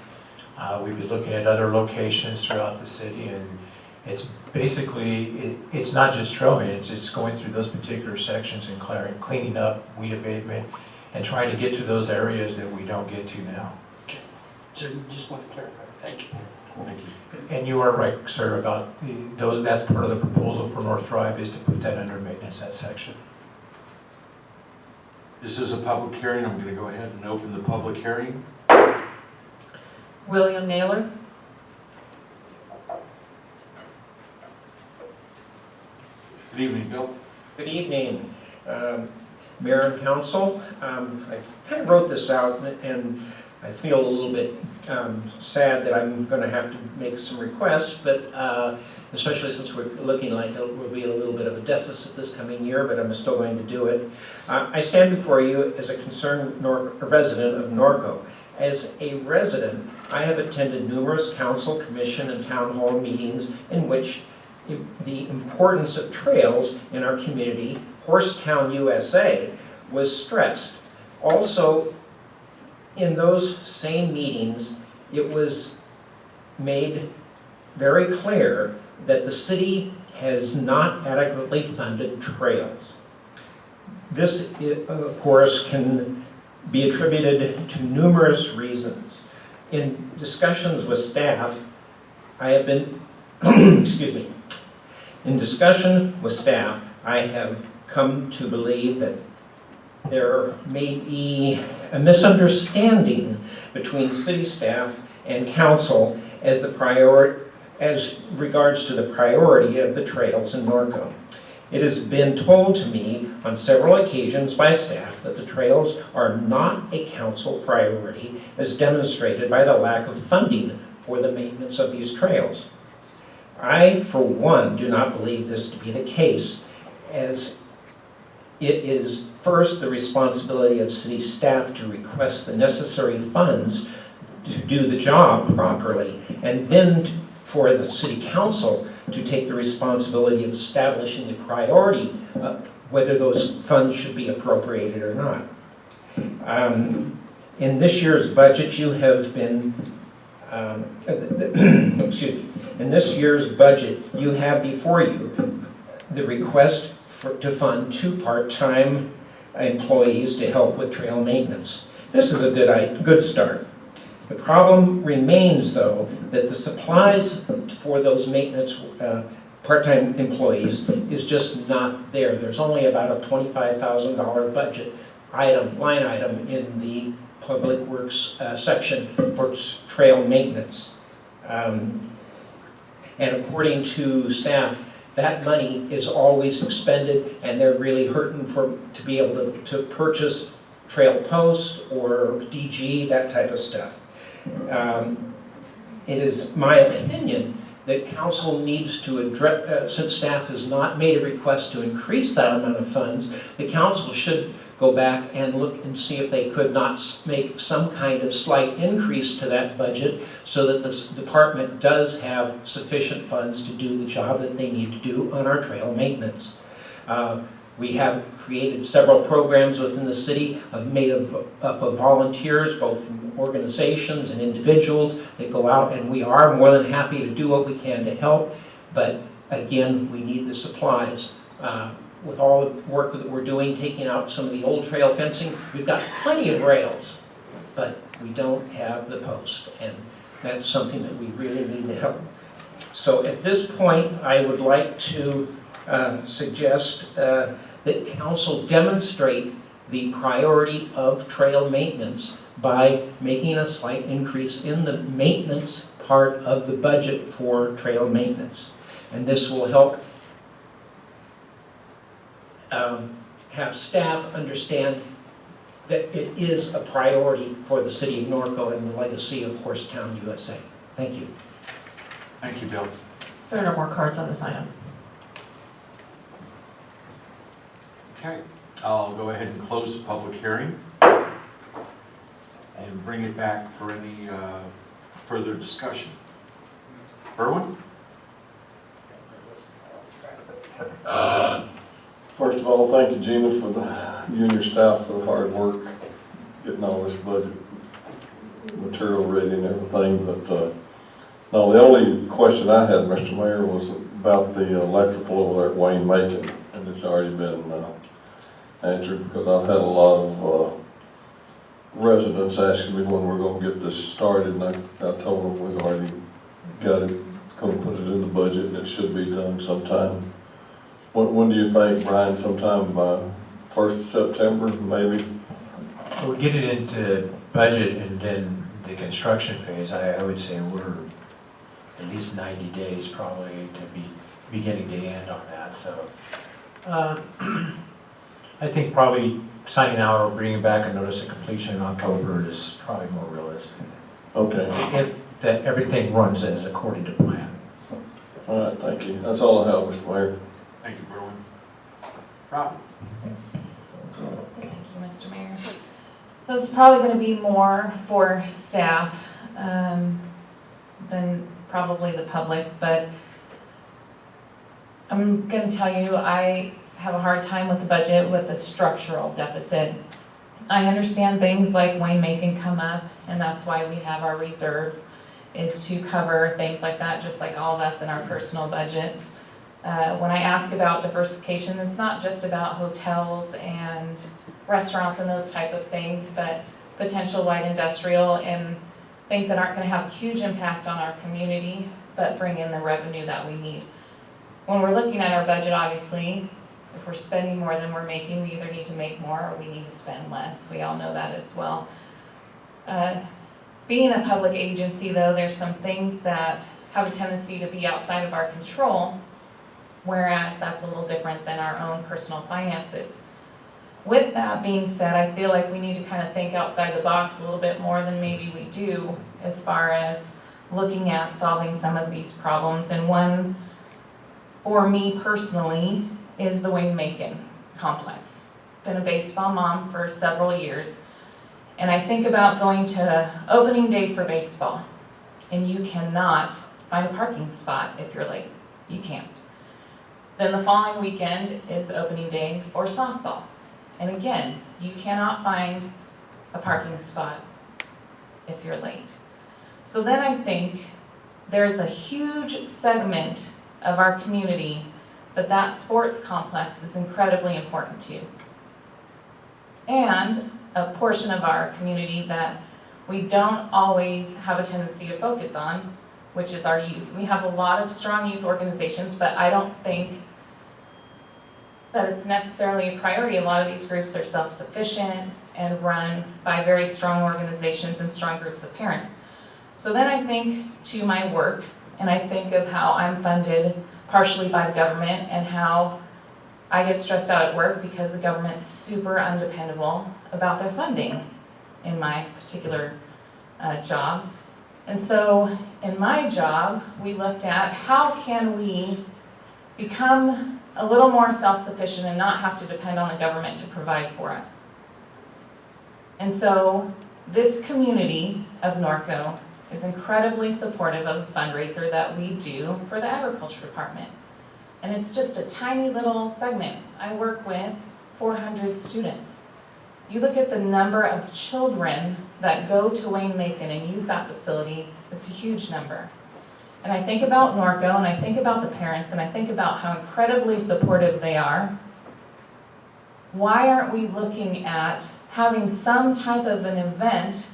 We'd be looking at other locations throughout the city, and it's basically, it's not just trail maintenance, it's going through those particular sections and cleaning up, weed abatement, and trying to get to those areas that we don't get to now. Okay, so just want to clarify, thank you. Thank you. And you are right, sir, about that's part of the proposal for North Drive is to put that under maintenance, that section. This is a public hearing. I'm going to go ahead and open the public hearing. William Naylor? Good evening, Bill. Good evening, Mayor and Council. I kind of wrote this out, and I feel a little bit sad that I'm going to have to make some requests, but especially since we're looking like it will be a little bit of a deficit this coming year, but I'm still going to do it. I stand before you as a concerned resident of Norco. As a resident, I have attended numerous council, commission, and town hall meetings in which the importance of trails in our community, Horsetown, USA, was stressed. Also, in those same meetings, it was made very clear that the city has not adequately funded trails. This, of course, can be attributed to numerous reasons. In discussions with staff, I have been, excuse me, in discussion with staff, I have come to believe that there may be a misunderstanding between city staff and council as regards to the priority of the trails in Norco. It has been told to me on several occasions by staff that the trails are not a council priority, as demonstrated by the lack of funding for the maintenance of these trails. I, for one, do not believe this to be the case, as it is first the responsibility of city staff to request the necessary funds to do the job properly, and then for the city council to take the responsibility of establishing the priority, whether those funds should be appropriated or not. In this year's budget, you have been, excuse me, in this year's budget, you have before you the request to fund 2 part-time employees to help with trail maintenance. This is a good start. The problem remains, though, that the supplies for those maintenance part-time employees is just not there. There's only about a $25,000 budget line item in the Public Works section for trail maintenance. And according to staff, that money is always expended, and they're really hurting to be able to purchase trail posts or DG, that type of stuff. It is my opinion that council needs to address, since staff has not made a request to increase that amount of funds, the council should go back and look and see if they could not make some kind of slight increase to that budget so that this department does have sufficient funds to do the job that they need to do on our trail maintenance. We have created several programs within the city made up of volunteers, both from organizations and individuals that go out, and we are more than happy to do what we can to help, but again, we need the supplies. With all the work that we're doing, taking out some of the old trail fencing, we've got plenty of rails, but we don't have the post, and that's something that we really need to help. So at this point, I would like to suggest that council demonstrate the priority of trail maintenance by making a slight increase in the maintenance part of the budget for trail maintenance. And this will help have staff understand that it is a priority for the city of Norco and the legacy of Horsetown, USA. Thank you. Thank you, Bill. There are no more cards on this item. Okay, I'll go ahead and close the public hearing and bring it back for any further discussion. Erwin? First of all, thank you, Gina, for you and your staff for the hard work getting all this budget material ready and everything. But no, the only question I had, Mr. Mayor, was about the electrical over there at Wayne Macon, and it's already been answered because I've had a lot of residents asking me when we're going to get this started, and I told them we've already got it, going to put it in the budget, and it should be done sometime. When do you think, Brian? Sometime by 1st of September, maybe? We'll get it into budget and then the construction phase. I would say we're at least 90 days probably to be beginning to end on that. So I think probably signing out or bringing back a notice of completion in October is probably more realistic. Okay. If that everything runs as according to plan. All right, thank you. That's all I have, Mr. Mayor. Thank you, Berwin. Rob? Thank you, Mr. Mayor. So it's probably going to be more for staff than probably the public, but I'm going to tell you, I have a hard time with the budget with the structural deficit. I understand things like Wayne Macon come up, and that's why we have our reserves, is to cover things like that, just like all of us in our personal budgets. When I ask about diversification, it's not just about hotels and restaurants and those type of things, but potential light industrial and things that aren't going to have a huge impact on our community, but bring in the revenue that we need. When we're looking at our budget, obviously, if we're spending more than we're making, we either need to make more or we need to spend less. We all know that as well. Being a public agency, though, there's some things that have a tendency to be outside of our control, whereas that's a little different than our own personal finances. With that being said, I feel like we need to kind of think outside the box a little bit more than maybe we do as far as looking at solving some of these problems. And one, for me personally, is the Wayne Macon complex. Been a baseball mom for several years, and I think about going to opening day for baseball, and you cannot find a parking spot if you're late. You can't. Then the following weekend is opening day for softball. And again, you cannot find a parking spot if you're late. So then I think there's a huge segment of our community that sports complex is incredibly important to. And a portion of our community that we don't always have a tendency to focus on, which is our youth. We have a lot of strong youth organizations, but I don't think that it's necessarily a priority. A lot of these groups are self-sufficient and run by very strong organizations and strong groups of parents. So then I think to my work, and I think of how I'm funded partially by the government and how I get stressed out at work because the government's super undependable about their funding in my particular job. And so in my job, we looked at how can we become a little more self-sufficient and not have to depend on the government to provide for us. And so this community of Norco is incredibly supportive of the fundraiser that we do for the agriculture department. And it's just a tiny little segment. I work with 400 students. You look at the number of children that go to Wayne Macon and use that facility, it's a huge number. And I think about Norco, and I think about the parents, and I think about how incredibly supportive they are. Why aren't we looking at having some type of an event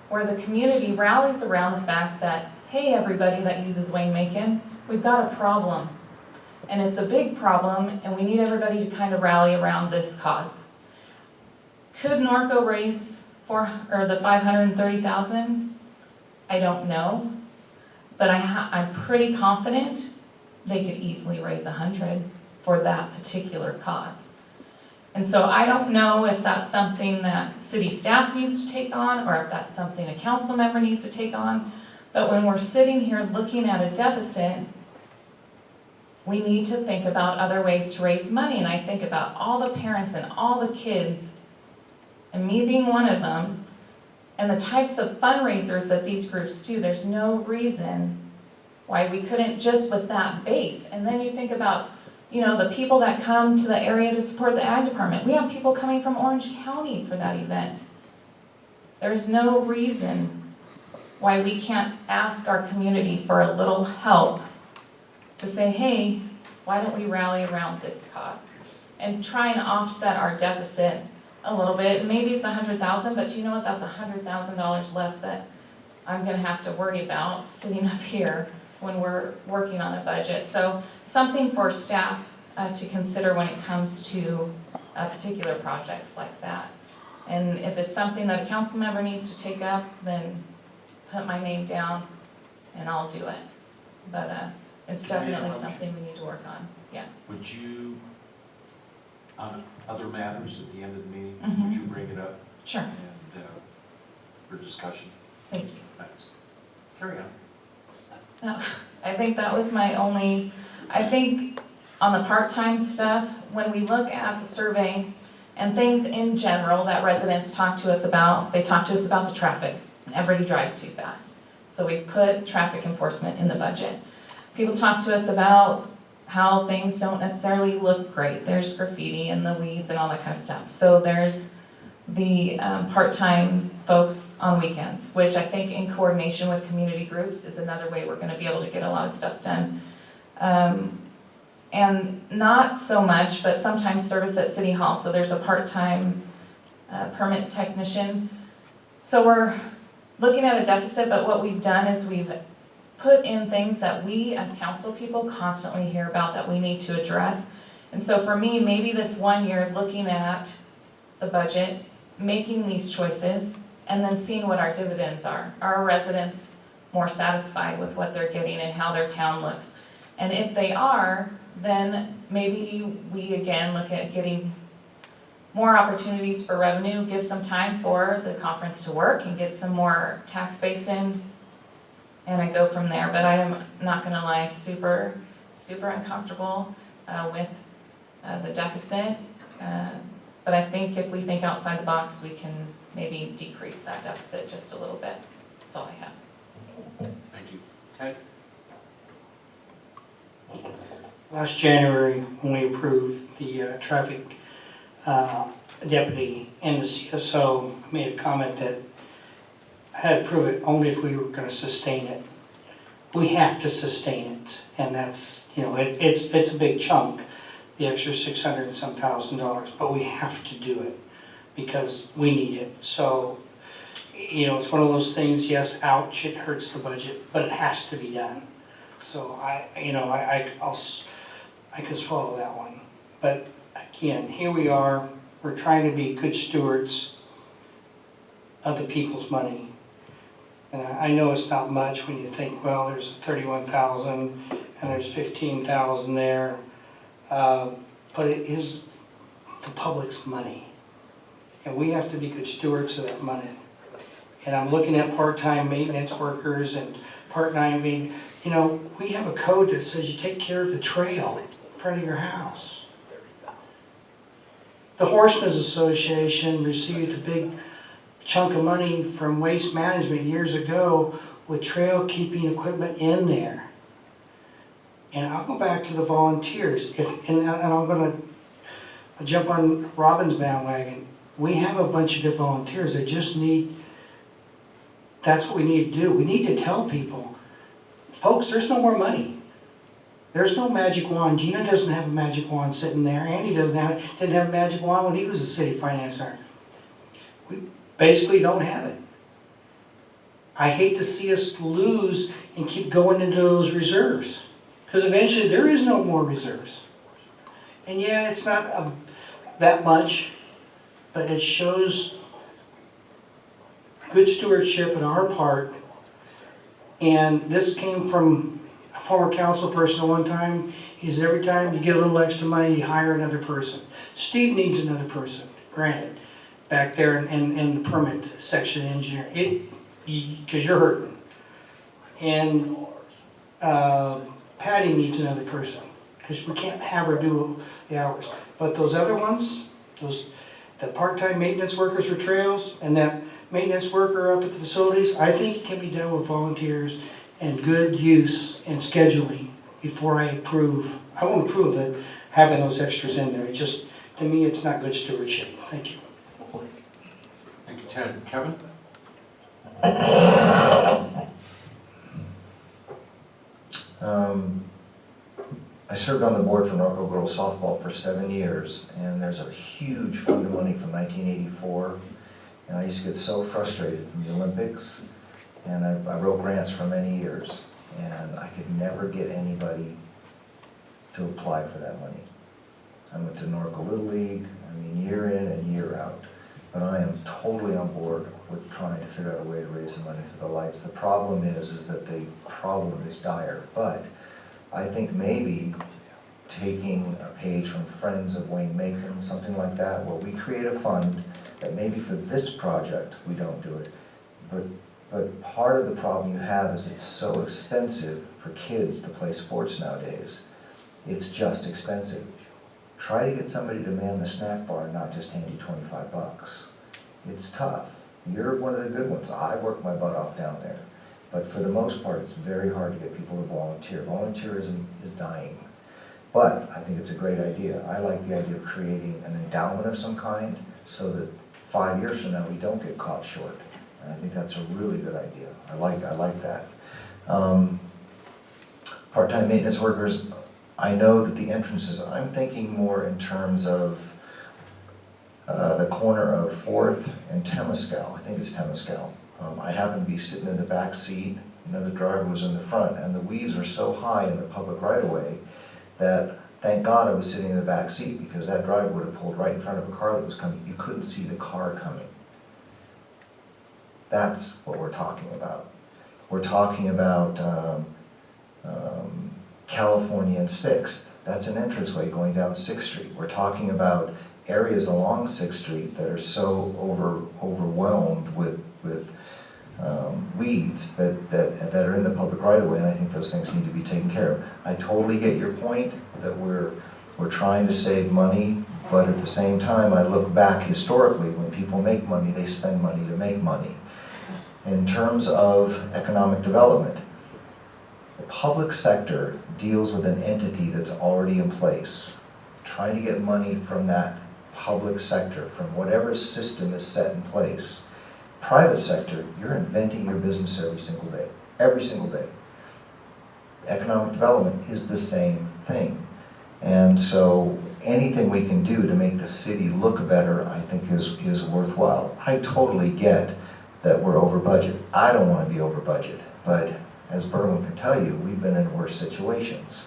where the community rallies around the fact that, hey, everybody that uses Wayne Macon, we've got a problem. And it's a big problem, and we need everybody to kind of rally around this cause. Could Norco raise the $530,000? I don't know, but I'm pretty confident they could easily raise $100,000 for that particular cause. And so I don't know if that's something that city staff needs to take on or if that's something a council member needs to take on. But when we're sitting here looking at a deficit, we need to think about other ways to raise money. And I think about all the parents and all the kids, and me being one of them, and the types of fundraisers that these groups do. There's no reason why we couldn't just with that base. And then you think about, you know, the people that come to the area to support the ag department. We have people coming from Orange County for that event. There's no reason why we can't ask our community for a little help to say, hey, why don't we rally around this cause and try and offset our deficit a little bit. Maybe it's $100,000, but you know what? That's $100,000 less that I'm going to have to worry about sitting up here when we're working on a budget. So something for staff to consider when it comes to particular projects like that. And if it's something that a council member needs to take up, then put my name down and I'll do it. But it's definitely something we need to work on. Yeah. Would you, on other matters at the end of the meeting, Mhm. would you bring it up? Sure. And for discussion? Thank you. Thanks. Carry on. No, I think that was my only, I think on the part-time stuff, when we look at the survey and things in general that residents talk to us about, they talk to us about the traffic. Everybody drives too fast. So we put traffic enforcement in the budget. People talk to us about how things don't necessarily look great. There's graffiti and the weeds and all that kind of stuff. So there's the part-time folks on weekends, which I think in coordination with community groups is another way we're going to be able to get a lot of stuff done. And not so much, but sometimes service at City Hall. So there's a part-time permit technician. So we're looking at a deficit, but what we've done is we've put in things that we as council people constantly hear about that we need to address. And so for me, maybe this 1 year looking at the budget, making these choices, and then seeing what our dividends are. Are our residents more satisfied with what they're getting and how their town looks? And if they are, then maybe we again look at getting more opportunities for revenue, give some time for the conference to work and get some more tax base in, and I go from there. But I am not gonna lie, super uncomfortable with the deficit. But I think if we think outside the box, we can maybe decrease that deficit just a little bit. That's all I have. Thank you. Ted? Last January, when we approved the traffic deputy and the CSO, I made a comment that I had to prove it only if we were going to sustain it. We have to sustain it, and that's, you know, it's a big chunk, the extra $600 and some thousand, but we have to do it because we need it. So you know, it's one of those things, yes, ouch, it hurts the budget, but it has to be done. So I could swallow that one. But again, here we are, we're trying to be good stewards of the people's money. And I know it's not much when you think, well, there's 31,000 and there's 15,000 there, but it is the public's money. And we have to be good stewards of that money. And I'm looking at part-time maintenance workers and part-time, you know, we have a code that says you take care of the trail in front of your house. The Horsemen's Association received a big chunk of money from Waste Management years ago with trail keeping equipment in there. And I'll go back to the volunteers, and I'm gonna jump on Robin's bandwagon. We have a bunch of good volunteers, they just need, that's what we need to do. We need to tell people, folks, there's no more money. There's no magic wand. Gina doesn't have a magic wand sitting there. Andy didn't have a magic wand when he was a city finance director. We basically don't have it. I hate to see us lose and keep going into those reserves, because eventually there is no more reserves. And yeah, it's not that much, but it shows good stewardship on our part. And this came from a former council person at one time. He said every time you get a little extra money, you hire another person. Steve needs another person, granted, back there in the permit section engineer, because you're hurting. And Patty needs another person, because we can't have her do the hours. But those other ones, the part-time maintenance workers for trails and that maintenance worker up at the facilities, I think it can be done with volunteers and good use and scheduling before I approve. I won't approve it, having those extras in there. It just, to me, it's not good stewardship. Thank you. Thank you, Ted. Kevin? I served on the board for Norco Girls Softball for 7 years, and there's a huge fund of money from 1984, and I used to get so frustrated from the Olympics, and I wrote grants for many years, and I could never get anybody to apply for that money. I went to Norco Little League, year in and year out, but I am totally on board with trying to figure out a way to raise the money for the lights. The problem is that the problem is dire, but I think maybe taking a page from Friends of Wayne Macon, something like that, where we create a fund that maybe for this project we don't do it, but part of the problem you have is it's so expensive for kids to play sports nowadays. It's just expensive. Try to get somebody to man the snack bar and not just hand you 25 bucks. It's tough. You're one of the good ones. I work my butt off down there. But for the most part, it's very hard to get people to volunteer. Volunteerism is dying. But I think it's a great idea. I like the idea of creating an endowment of some kind so that 5 years from now we don't get caught short. And I think that's a really good idea. I like that. Part-time maintenance workers, I know that the entrances, I'm thinking more in terms of the corner of 4th and Temescal. I think it's Temescal. I happened to be sitting in the back seat, another driver was in the front, and the weeds were so high in the public right-of-way that thank God I was sitting in the back seat, because that driver would have pulled right in front of a car that was coming. You couldn't see the car coming. That's what we're talking about. We're talking about California and 6th. That's an entranceway going down 6th Street. We're talking about areas along 6th Street that are so overwhelmed with weeds that are in the public right-of-way, and I think those things need to be taken care of. I totally get your point that we're trying to save money, but at the same time, I look back historically, when people make money, they spend money to make money. In terms of economic development, the public sector deals with an entity that's already in place. Try to get money from that public sector, from whatever system is set in place. Private sector, you're inventing your business every single day. Every single day. Economic development is the same thing. And so anything we can do to make the city look better, I think is worthwhile. I totally get that we're over budget. I don't want to be over budget, but as Berwin can tell you, we've been in worse situations.